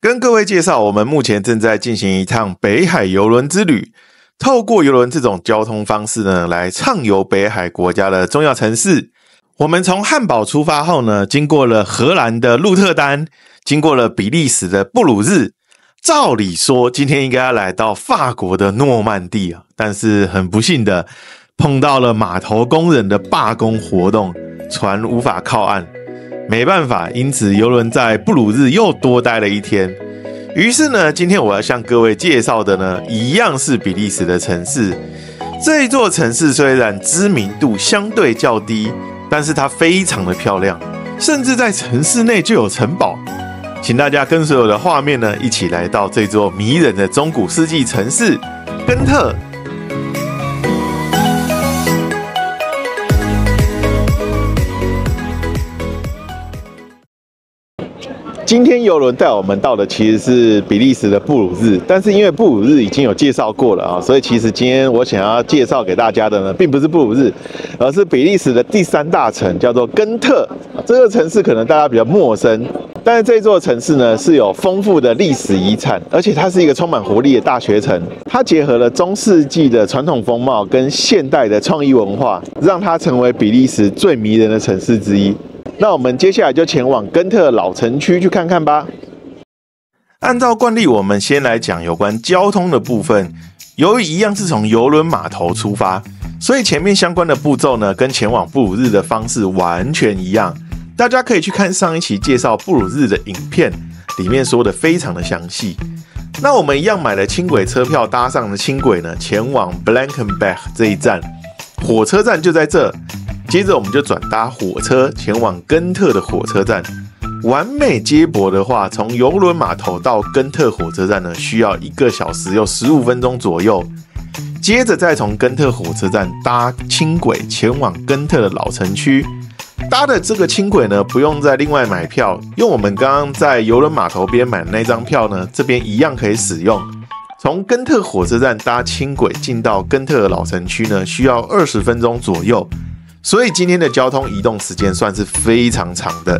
跟各位介绍，我们目前正在进行一趟北海邮轮之旅。透过邮轮这种交通方式呢，来畅游北海国家的重要城市。我们从汉堡出发后呢，经过了荷兰的鹿特丹，经过了比利时的布鲁日。照理说，今天应该要来到法国的诺曼底啊，但是很不幸的碰到了码头工人的罢工活动，船无法靠岸。没办法，因此邮轮在布鲁日又多待了一天。于是呢，今天我要向各位介绍的呢，一样是比利时的城市。这一座城市虽然知名度相对较低，但是它非常的漂亮，甚至在城市内就有城堡。请大家跟随我的画面呢，一起来到这座迷人的中古世纪城市根特。今天邮轮带我们到的其实是比利时的布鲁日，但是因为布鲁日已经有介绍过了啊，所以其实今天我想要介绍给大家的呢，并不是布鲁日，而是比利时的第3大城，叫做根特。这个城市可能大家比较陌生，但是这座城市呢是有丰富的历史遗产，而且它是一个充满活力的大学城。它结合了中世纪的传统风貌跟现代的创意文化，让它成为比利时最迷人的城市之一。那我们接下来就前往根特老城区去看看吧。按照惯例，我们先来讲有关交通的部分。由于一样是从邮轮码头出发，所以前面相关的步骤呢，跟前往布鲁日的方式完全一样。大家可以去看上一期介绍布鲁日的影片，里面说的非常的详细。那我们一样买了轻轨车票，搭上了轻轨呢，前往 Blankenberg 这一站，火车站就在这。接着我们就转搭火车前往根特的火车站，完美接驳的话，从邮轮码头到根特火车站呢，需要1个小时又15分钟左右。接着再从根特火车站搭轻轨前往根特的老城区。搭的这个轻轨呢，不用再另外买票，用我们刚刚在邮轮码头边买的那张票呢，这边一样可以使用。从根特火车站搭轻轨进到根特的老城区呢，需要20分钟左右。所以今天的交通移动时间算是非常长的，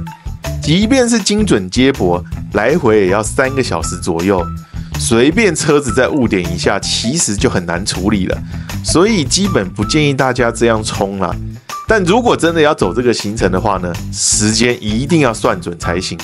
即便是精准接驳，来回也要3个小时左右。随便车子在误点一下，其实就很难处理了，所以基本不建议大家这样冲啦。但如果真的要走这个行程的话呢，时间一定要算准才行。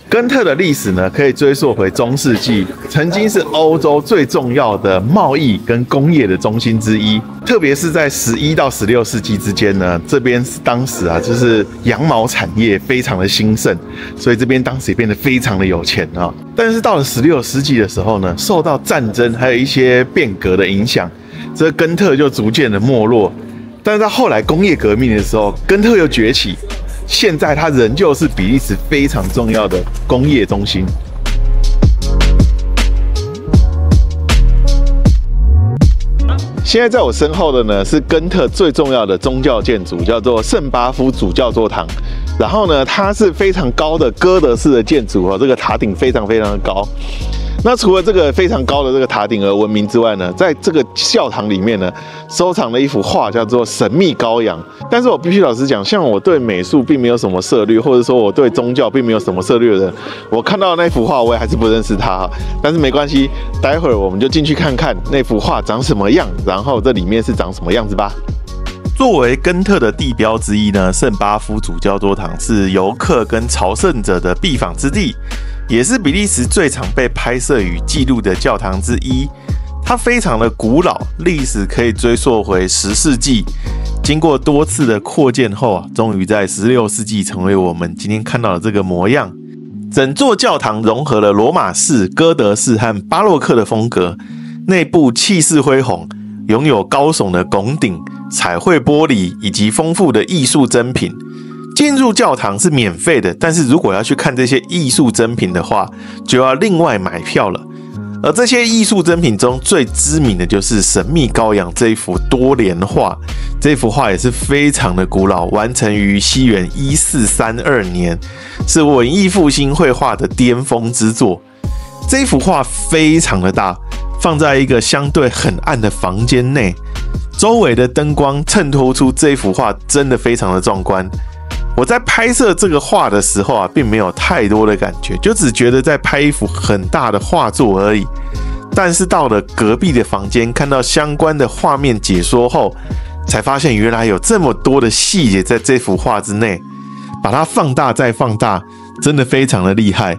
根特的历史呢，可以追溯回中世纪，曾经是欧洲最重要的贸易跟工业的中心之一。特别是在11到16世纪之间呢，这边当时啊，就是羊毛产业非常的兴盛，所以这边当时也变得非常的有钱啊。但是到了16世纪的时候呢，受到战争还有一些变革的影响，这根特就逐渐的没落。但是到后来工业革命的时候，根特又崛起。现在它仍旧是比利时非常重要的工业中心。现在在我身后的呢，是根特最重要的宗教建筑，叫做圣巴夫主教座堂。然后呢，它是非常高的哥德式的建筑哦，这个塔顶非常非常的高。那除了这个非常高的这个塔顶而闻名之外呢，在这个教堂里面呢，收藏了一幅画叫做《神秘羔羊》。但是我必须老实讲，像我对美术并没有什么涉猎，或者说我对宗教并没有什么涉猎的人，我看到那幅画我也还是不认识它。但是没关系，待会儿我们就进去看看那幅画长什么样，然后这里面是长什么样子吧。作为根特的地标之一呢，圣巴夫主教座堂是游客跟朝圣者的必访之地，也是比利时最常被拍摄与记录的教堂之一。它非常的古老，历史可以追溯回10世纪，经过多次的扩建后啊，终于在16世纪成为我们今天看到的这个模样。整座教堂融合了罗马式、哥德式和巴洛克的风格，内部气势恢宏，拥有高耸的拱顶、彩绘玻璃以及丰富的艺术珍品。进入教堂是免费的，但是如果要去看这些艺术珍品的话，就要另外买票了。而这些艺术珍品中最知名的就是神秘羔羊这一幅多连画，这幅画也是非常的古老，完成于西元1432年，是文艺复兴绘画的巅峰之作。这幅画非常的大，放在一个相对很暗的房间内，周围的灯光衬托出这幅画真的非常的壮观。我在拍摄这个画的时候啊，并没有太多的感觉，就只觉得在拍一幅很大的画作而已。但是到了隔壁的房间，看到相关的画面解说后，才发现原来有这么多的细节在这幅画之内，把它放大再放大，真的非常的厉害。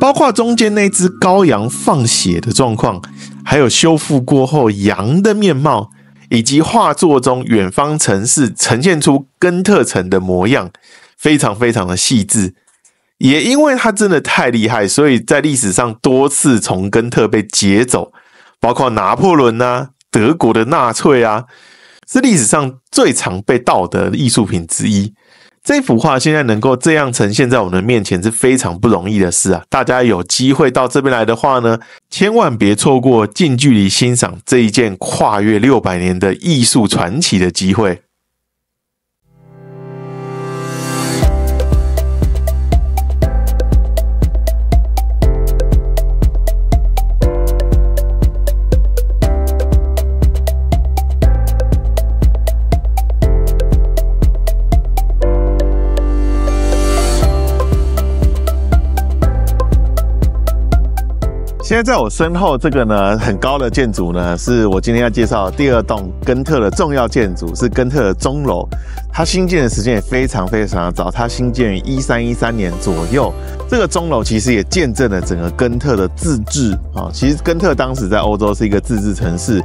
包括中间那只羔羊放血的状况，还有修复过后羊的面貌，以及画作中远方城市呈现出根特城的模样，非常非常的细致。也因为它真的太厉害，所以在历史上多次从根特被劫走，包括拿破仑啊、德国的纳粹啊，是历史上最常被盗的艺术品之一。这幅画现在能够这样呈现在我们的面前是非常不容易的事啊！大家有机会到这边来的话呢，千万别错过近距离欣赏这一件跨越600年的艺术传奇的机会。现在在我身后这个呢很高的建筑呢，是我今天要介绍的第2栋根特的重要建筑，是根特的钟楼。它兴建的时间也非常非常的早，它兴建于1313年左右。这个钟楼其实也见证了整个根特的自治啊。其实根特当时在欧洲是一个自治城市，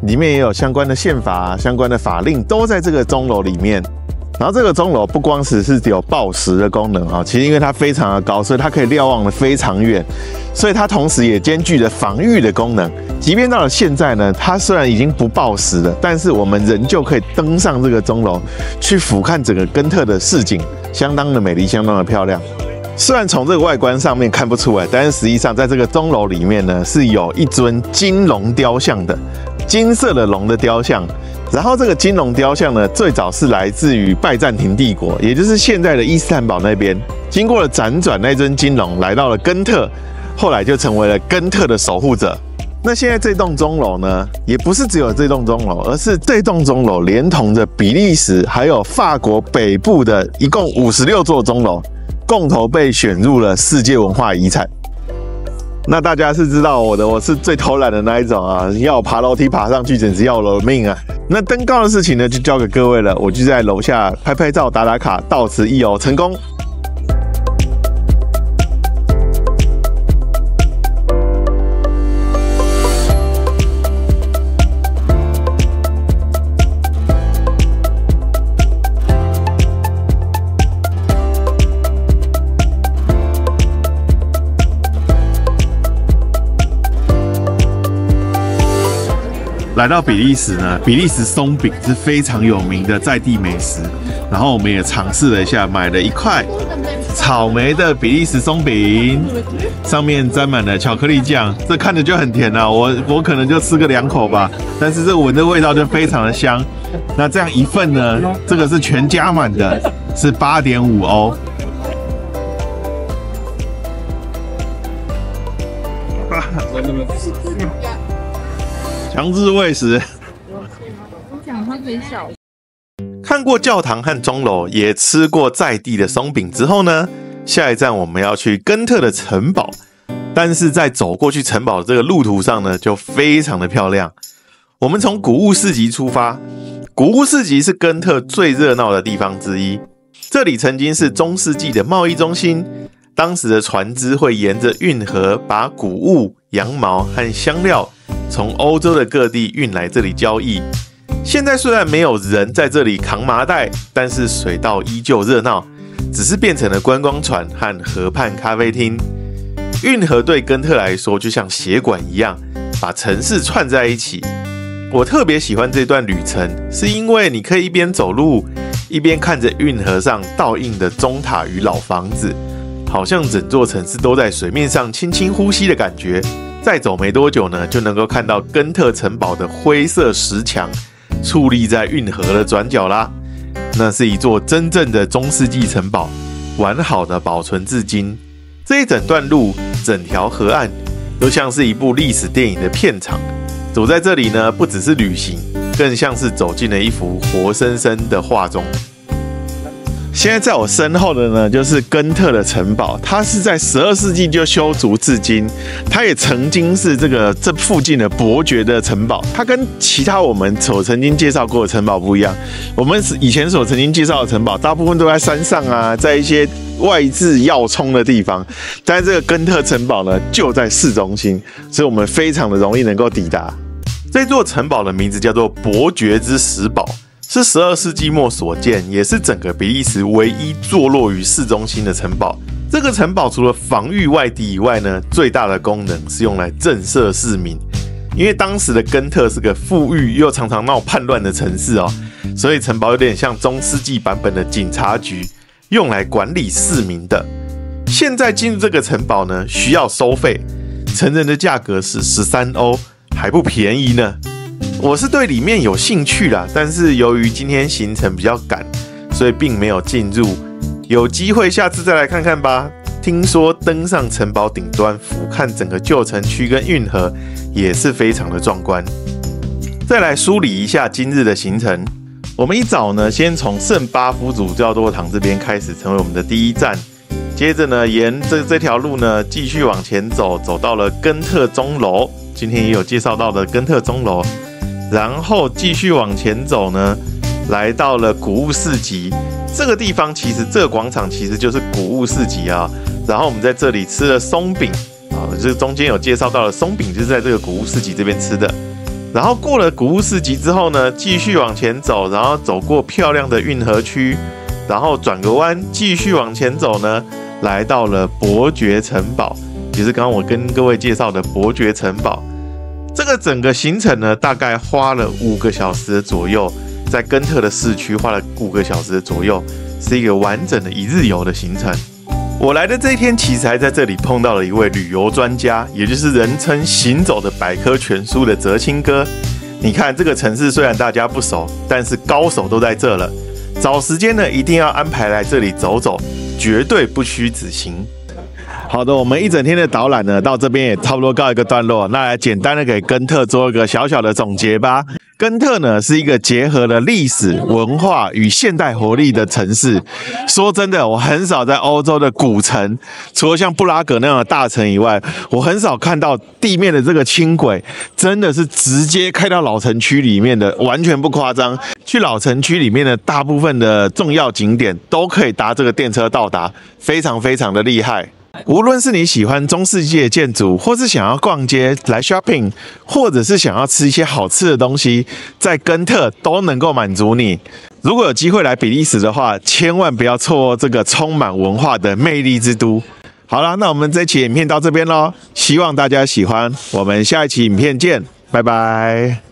里面也有相关的宪法、相关的法令都在这个钟楼里面。然后这个钟楼不光是有报时的功能啊，其实因为它非常的高，所以它可以瞭望的非常远，所以它同时也兼具了防御的功能。即便到了现在呢，它虽然已经不报时了，但是我们仍旧可以登上这个钟楼，去俯瞰整个根特的市景，相当的美丽，相当的漂亮。虽然从这个外观上面看不出来，但是实际上在这个钟楼里面呢，是有一尊金龙雕像的，金色的龙的雕像。然后这个金龙雕像呢，最早是来自于拜占庭帝国，也就是现在的伊斯坦堡那边。经过了辗转，那尊金龙来到了根特，后来就成为了根特的守护者。那现在这栋钟楼呢，也不是只有这栋钟楼，而是这栋钟楼连同着比利时还有法国北部的一共56座钟楼，共同被选入了世界文化遗产。那大家是知道我是最偷懒的那一种啊，要我爬楼梯爬上去，简直要我的命啊！那登高的事情呢，就交给各位了，我就在楼下拍拍照、打打卡，到此一游成功。来到比利时呢，比利时松饼是非常有名的在地美食。然后我们也尝试了一下，买了一块草莓的比利时松饼，上面沾满了巧克力酱，这看着就很甜啊。我可能就吃个2口吧，但是这闻的味道就非常的香。那这样一份呢，这个是全加满的，是8.5欧。强制喂食。我讲它很小。看过教堂和钟楼，也吃过在地的松饼之后呢，下一站我们要去根特的城堡。但是在走过去城堡的这个路途上呢，就非常的漂亮。我们从谷物市集出发，谷物市集是根特最热闹的地方之一。这里曾经是中世纪的贸易中心，当时的船只会沿着运河把谷物、羊毛和香料从欧洲的各地运来这里交易。现在虽然没有人在这里扛麻袋，但是水道依旧热闹，只是变成了观光船和河畔咖啡厅。运河对根特来说就像血管一样，把城市串在一起。我特别喜欢这段旅程，是因为你可以一边走路，一边看着运河上倒映的钟塔与老房子，好像整座城市都在水面上轻轻呼吸的感觉。再走没多久呢，就能够看到根特城堡的灰色石墙矗立在运河的转角啦。那是一座真正的中世纪城堡，完好的保存至今。这一整段路，整条河岸都像是一部历史电影的片场。走在这里呢，不只是旅行，更像是走进了一幅活生生的画中。现在在我身后的呢，就是根特的城堡，它是在12世纪就修筑至今，它也曾经是这附近的伯爵的城堡。它跟其他我们所曾经介绍过的城堡不一样，我们以前所曾经介绍的城堡，大部分都在山上啊，在一些外置要冲的地方，但是这个根特城堡呢，就在市中心，所以我们非常的容易能够抵达。这座城堡的名字叫做伯爵之石堡，是12世纪末所建，也是整个比利时唯一坐落于市中心的城堡。这个城堡除了防御外敌以外呢，最大的功能是用来震慑市民。因为当时的根特是个富裕又常常闹叛乱的城市哦，所以城堡有点像中世纪版本的警察局，用来管理市民的。现在进入这个城堡呢，需要收费，成人的价格是13欧，还不便宜呢。我是对里面有兴趣啦，但是由于今天行程比较赶，所以并没有进入。有机会下次再来看看吧。听说登上城堡顶端，俯瞰整个旧城区跟运河，也是非常的壮观。再来梳理一下今日的行程。我们一早呢，先从圣巴夫主教座堂这边开始，成为我们的第一站。接着呢，沿这条路呢，继续往前走，走到了根特钟楼，今天也有介绍到的根特钟楼。然后继续往前走呢，来到了谷物市集这个地方。其实这个广场其实就是谷物市集啊。然后我们在这里吃了松饼啊，就是中间有介绍到了松饼，就是在这个谷物市集这边吃的。然后过了谷物市集之后呢，继续往前走，然后走过漂亮的运河区，然后转个弯，继续往前走呢，来到了伯爵城堡，就是刚刚我跟各位介绍的伯爵城堡。这个整个行程呢，大概花了5个小时的左右，在根特的市区花了5个小时的左右，是一个完整的一日游的行程。我来的这一天，其实还在这里碰到了一位旅游专家，也就是人称行走的百科全书的哲青哥。你看这个城市虽然大家不熟，但是高手都在这了。找时间呢，一定要安排来这里走走，绝对不虚此行。好的，我们一整天的导览呢，到这边也差不多告一个段落。那来简单的给根特做一个小小的总结吧。根特呢是一个结合了历史文化与现代活力的城市。说真的，我很少在欧洲的古城，除了像布拉格那样的大城以外，我很少看到地面的这个轻轨真的是直接开到老城区里面的，完全不夸张。去老城区里面的大部分的重要景点都可以搭这个电车到达，非常非常的厉害。无论是你喜欢中世纪的建筑，或是想要逛街来 shopping， 或者是想要吃一些好吃的东西，在根特都能够满足你。如果有机会来比利时的话，千万不要错过这个充满文化的魅力之都。好啦，那我们这期影片到这边咯，希望大家喜欢，我们下一期影片见，拜拜。